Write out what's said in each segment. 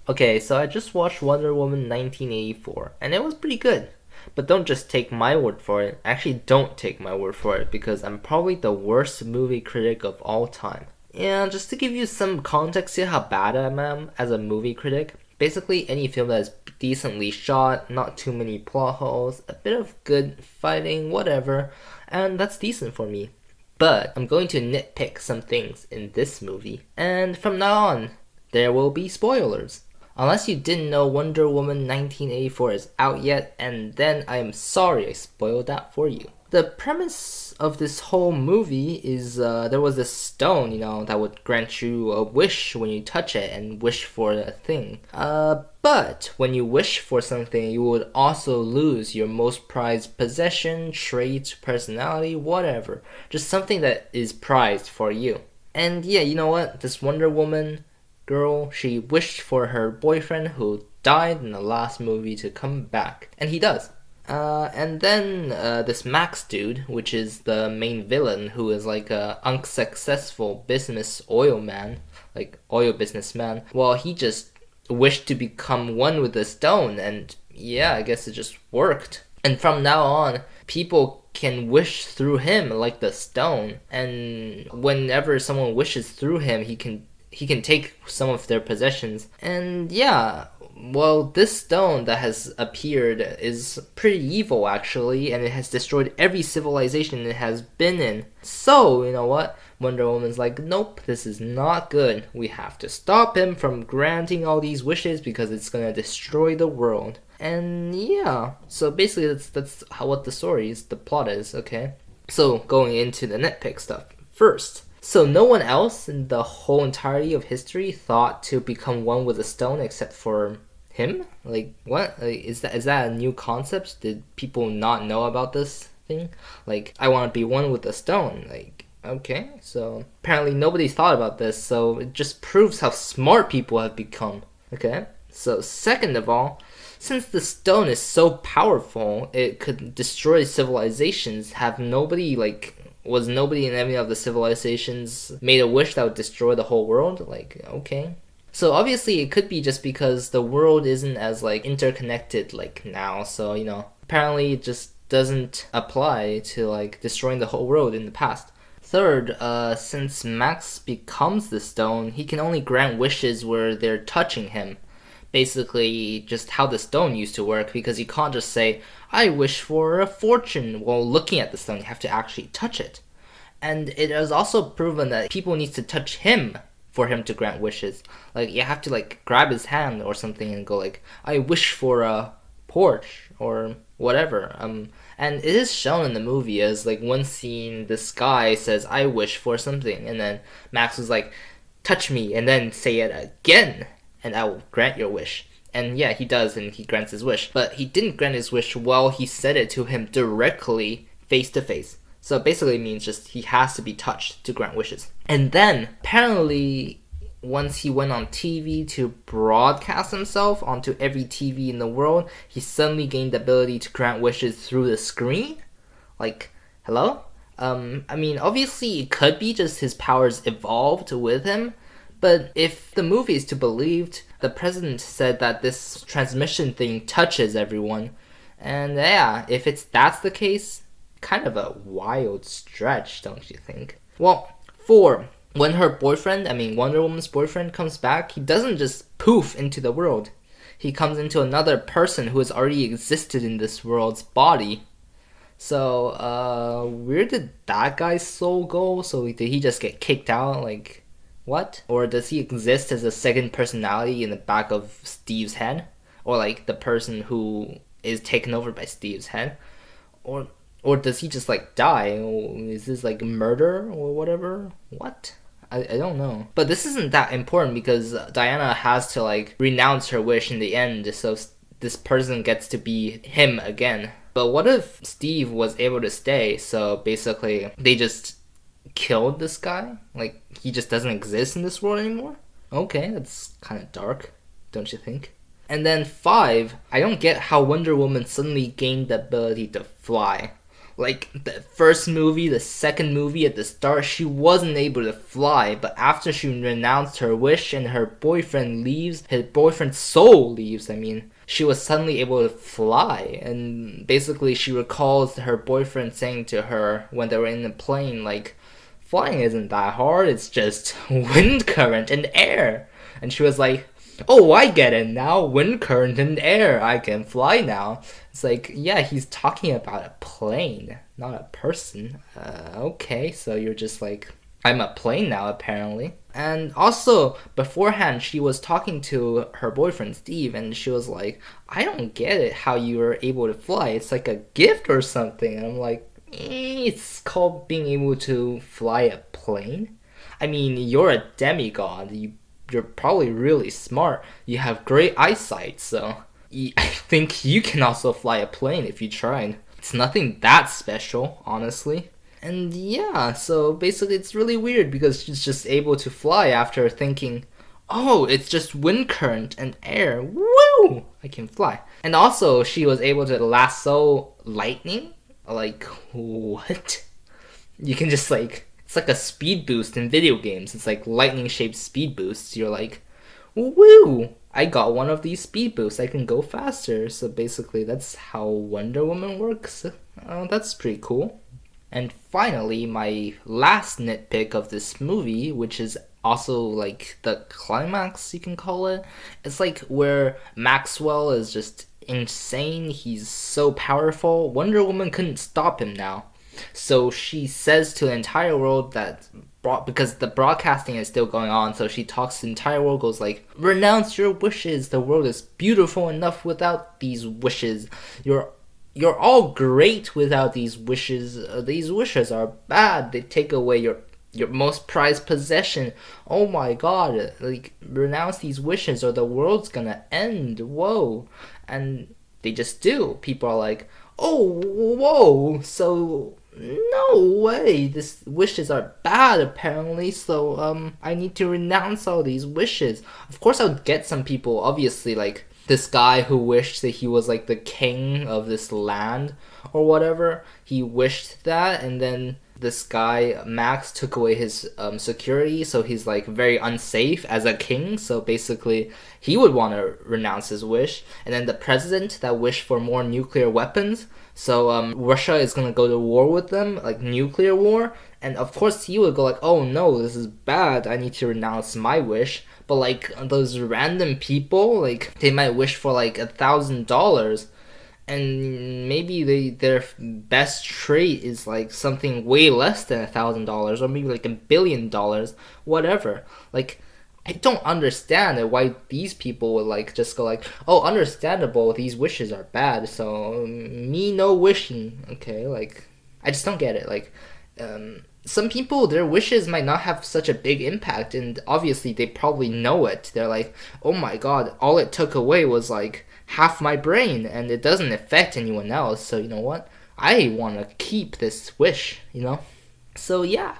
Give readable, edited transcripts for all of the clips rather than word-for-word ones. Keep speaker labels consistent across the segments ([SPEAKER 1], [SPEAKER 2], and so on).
[SPEAKER 1] Okay, so I just watched Wonder Woman 1984, and it was pretty good. But don't just take my word for it. Actually, don't take my word for it, because I'm probably the worst movie critic of all time. And just to give you some context here how bad I am as a movie critic, basically any film that is decently shot, not too many plot holes, a bit of good fighting, whatever, and that's decent for me. But I'm going to nitpick some things in this movie, and from now on, there will be spoilers. Unless you didn't know Wonder Woman 1984 is out yet, and then I am sorry I spoiled that for you. The premise of this whole movie is there was this stone, that would grant you a wish when you touch it and wish for a thing. But when you wish for something, you would also lose your most prized possession, trait, personality, whatever. Just something that is prized for you. And yeah, you know what? This Wonder Woman girl, she wished for her boyfriend who died in the last movie to come back. And he does. And then this Max dude, which is the main villain, who is like a unsuccessful business oil businessman, well, he just wished to become one with the stone, and yeah, I guess it just worked. And from now on, people can wish through him like the stone, and whenever someone wishes through him, he can take some of their possessions. And yeah, well, this stone that has appeared is pretty evil actually, and it has destroyed every civilization it has been in. So, you know what? Wonder Woman's like, nope, this is not good. We have to stop him from granting all these wishes because it's gonna destroy the world. And yeah, so basically that's what the story is, the plot is, okay? So, going into the nitpick stuff. First, so no one else in the whole entirety of history thought to become one with a stone except for him? Like, what? Like, is that a new concept? Did people not know about this thing? Like, I want to be one with a stone. Like, okay, so apparently nobody thought about this, so it just proves how smart people have become. Okay? So second of all, since the stone is so powerful, it could destroy civilizations. Was nobody in any of the civilizations made a wish that would destroy the whole world? Like, okay. So obviously it could be just because the world isn't as interconnected like now, so apparently it just doesn't apply to destroying the whole world in the past. Third, since Max becomes the stone, he can only grant wishes where they're touching him. Basically just how the stone used to work, because you can't just say, I wish for a fortune while looking at the stone. You have to actually touch it. And it has also proven that people need to touch him for him to grant wishes. Like, you have to grab his hand or something and go I wish for a porch or whatever. And it is shown in the movie as one scene, this guy says, I wish for something, and then Max was like, touch me, and then say it again, and I will grant your wish. And yeah, he does, and he grants his wish. But he didn't grant his wish while he said it to him directly, face to face. So it basically means just he has to be touched to grant wishes. And then, apparently, once he went on TV to broadcast himself onto every TV in the world, he suddenly gained the ability to grant wishes through the screen? Hello? I mean, obviously it could be just his powers evolved with him, but if the movie is to be believed, the president said that this transmission thing touches everyone. And yeah, if that's the case, kind of a wild stretch, don't you think? Well, 4. When her Wonder Woman's boyfriend comes back, he doesn't just poof into the world. He comes into another person who has already existed in this world's body. So, where did that guy's soul go? So did he just get kicked out? What? Or does he exist as a second personality in the back of Steve's head? Or the person who is taken over by Steve's head? Or does he just die? Is this murder or whatever? What? I don't know. But this isn't that important because Diana has to renounce her wish in the end, so this person gets to be him again. But what if Steve was able to stay, so basically they just killed this guy? He just doesn't exist in this world anymore? Okay, that's kind of dark, don't you think? And then 5, I don't get how Wonder Woman suddenly gained the ability to fly. Like the first movie, the second movie, at the start, she wasn't able to fly, but after she renounced her wish and her boyfriend leaves, his boyfriend's soul leaves, I mean, she was suddenly able to fly. And basically, she recalls her boyfriend saying to her when they were in the plane, like, flying isn't that hard, it's just wind current and air. And she was like, oh, I get it now. Wind current and air. I can fly now. It's like, yeah, he's talking about a plane, not a person. Okay, so you're just like, I'm a plane now, apparently. And also, beforehand, she was talking to her boyfriend, Steve, and she was like, I don't get it how you were able to fly. It's like a gift or something. And I'm like, it's called being able to fly a plane? I mean, you're a demigod. You're probably really smart. You have great eyesight, so I think you can also fly a plane if you tried. It's nothing that special, honestly. And yeah, so basically it's really weird because she's just able to fly after thinking, oh, it's just wind current and air. Woo! I can fly. And also, she was able to lasso lightning. Like, what? You can just like, it's like a speed boost in video games. It's like lightning-shaped speed boosts. You're like, woo! I got one of these speed boosts. I can go faster. So basically, that's how Wonder Woman works. That's pretty cool. And finally, my last nitpick of this movie, which is also like the climax, you can call it. It's like where Maxwell is just insane. He's so powerful. Wonder Woman couldn't stop him now. So she says to the entire world that, because the broadcasting is still going on, so she talks to the entire world, goes like, renounce your wishes. The world is beautiful enough without these wishes. You're all great without these wishes. These wishes are bad. They take away your most prized possession. Oh my god, like, renounce these wishes or the world's gonna end. Whoa. And they just do. People are like, oh, whoa, so no way, these wishes are bad apparently, so I need to renounce all these wishes. Of course I would get some people, obviously, like this guy who wished that he was like the king of this land or whatever. He wished that, and then this guy Max took away his security, so he's like very unsafe as a king. So basically he would want to renounce his wish. And then the president that wished for more nuclear weapons, so Russia is gonna go to war with them, like nuclear war. And of course he would go like, oh no, this is bad, I need to renounce my wish. But like those random people, like they might wish for like $1,000, and maybe their best trait is like something way less than $1,000, or maybe like $1 billion, whatever. Like, I don't understand why these people would like just go like, oh, understandable, these wishes are bad, so me no wishing. Okay, like, I just don't get it. Like, some people, their wishes might not have such a big impact, and obviously they probably know it. They're like, oh my god, all it took away was like half my brain, and it doesn't affect anyone else, so you know what? I want to keep this wish, you know? So yeah,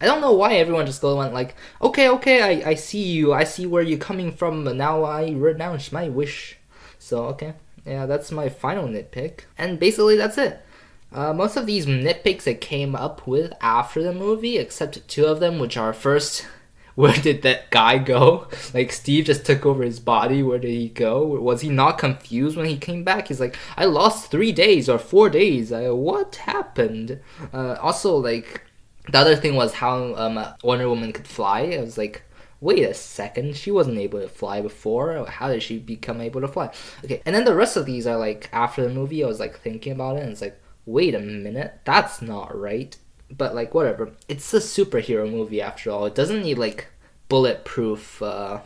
[SPEAKER 1] I don't know why everyone just went like, okay, I see you, I see where you're coming from, but now I renounce my wish. So okay, yeah, that's my final nitpick, and basically that's it. Most of these nitpicks I came up with after the movie, except two of them, which are first, where did that guy go? Like, Steve just took over his body. Where did he go? Was he not confused when he came back? He's like, I lost 3 days or 4 days. What happened? Also, like, the other thing was how Wonder Woman could fly. I was like, wait a second, she wasn't able to fly before. How did she become able to fly? Okay, and then the rest of these are like, after the movie, I was like thinking about it, and it's like, wait a minute, that's not right. But like, whatever, it's a superhero movie after all. It doesn't need like bulletproof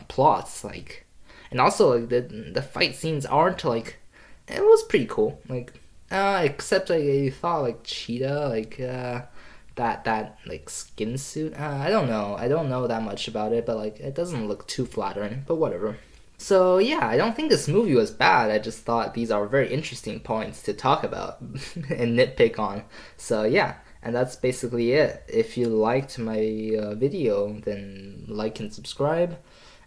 [SPEAKER 1] plots, like. And also like the fight scenes aren't like, it was pretty cool, like, except I thought like Cheetah, like that like skin suit, I don't know that much about it, but like it doesn't look too flattering, but whatever. So yeah, I don't think this movie was bad. I just thought these are very interesting points to talk about and nitpick on. So yeah, and that's basically it. If you liked my video, then like and subscribe.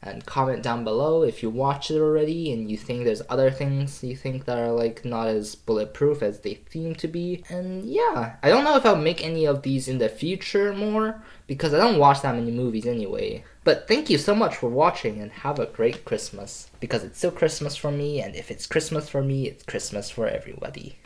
[SPEAKER 1] And comment down below if you watched it already and you think there's other things you think that are like not as bulletproof as they seem to be. And yeah, I don't know if I'll make any of these in the future more, because I don't watch that many movies anyway. But thank you so much for watching, and have a great Christmas. Because it's still Christmas for me, and if it's Christmas for me, it's Christmas for everybody.